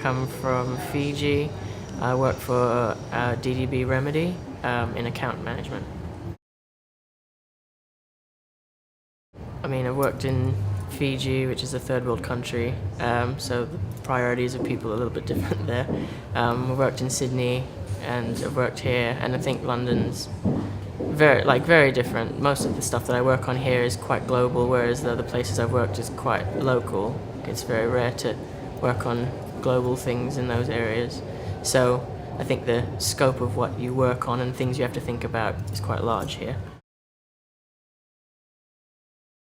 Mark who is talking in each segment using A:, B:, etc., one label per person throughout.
A: come from Fiji. I work for DDB Remedy in account management. I mean, I've worked in Fiji, which is a third world country, so the priorities of people are a little bit different there. I've worked in Sydney, and I've worked here, and I think London's very different. Most of the stuff that I work on here is quite global, whereas the other places I've worked is quite local. It's very rare to work on global things in those areas. So I think the scope of what you work on and things you have to think about is quite large here.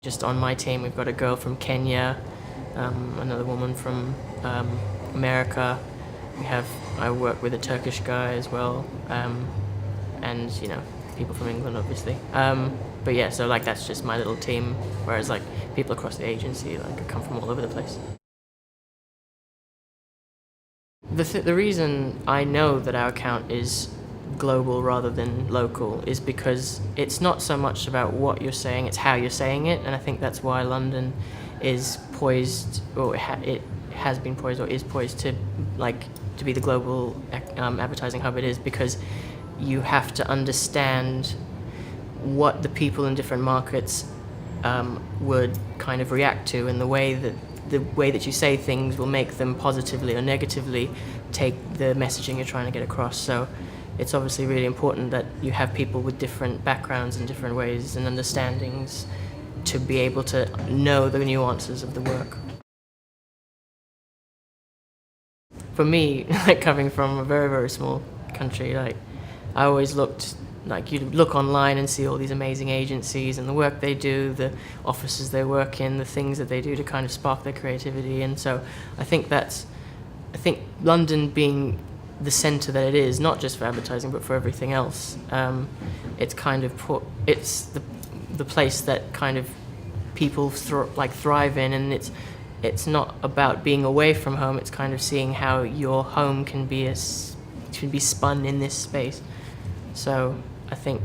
A: Just on my team, we've got a girl from Kenya, another woman from America. I work with a Turkish guy as well, and people from England, obviously. But yeah, so that's just my little team. Whereas people across the agency come from all over the place. The reason I know that our account is global rather than local is because it's not so much about what you're saying, it's how you're saying it, and I think that's why London is poised, or it has been poised, or is poised to be the global advertising hub it is, because you have to understand what the people in different markets would kind of react to, and the way that you say things will make them positively or negatively take the messaging you're trying to get across. So it's obviously really important that you have people with different backgrounds and different ways and understandings to be able to know the nuances of the work. For me, coming from a very, very small country, I always looked, you look online and see all these amazing agencies and the work they do, the offices they work in, the things that they do to kind of spark their creativity. And so I think London being the center that it is, not just for advertising but for everything else, it's kind of it's the place that kind of people thrive in, and it's not about being away from home. It's kind of seeing how your home can be spun in this space. So I think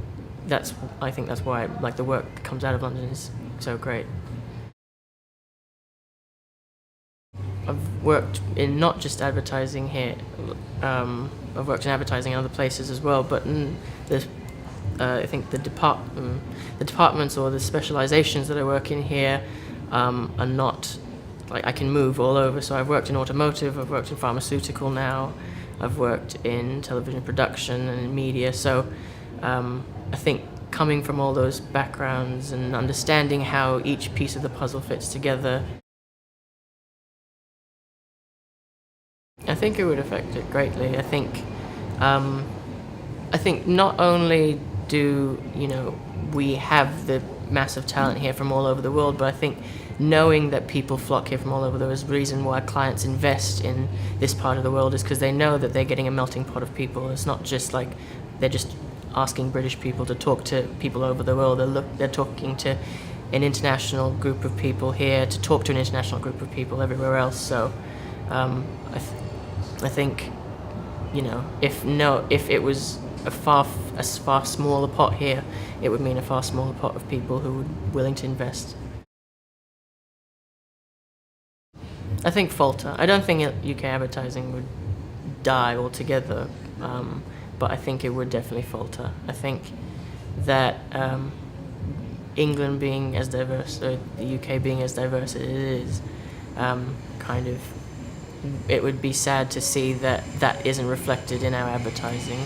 A: that's why the work that comes out of London is so great. I've worked in not just advertising here. I've worked in advertising in other places as well, but I think the departments or the specializations that I work in here are not I can move all over. So I've worked in automotive, I've worked in pharmaceutical now, I've worked in television production and in media. So I think coming from all those backgrounds and understanding how each piece of the puzzle fits together, I think it would affect it greatly. I think not only do we have the massive talent here from all over the world, but I think knowing that people flock here from all over the world is the reason why clients invest in this part of the world, is because they know that they're getting a melting pot of people. It's not just they're just asking British people to talk to people over the world. They're talking to an international group of people here to talk to an international group of people everywhere else. So I think if it was a far smaller pot here, it would mean a far smaller pot of people who were willing to invest. I think falter. I don't think UK advertising would die altogether, but I think it would definitely falter. I think that England being as diverse, or the UK being as diverse as it is, it would be sad to see that isn't reflected in our advertising.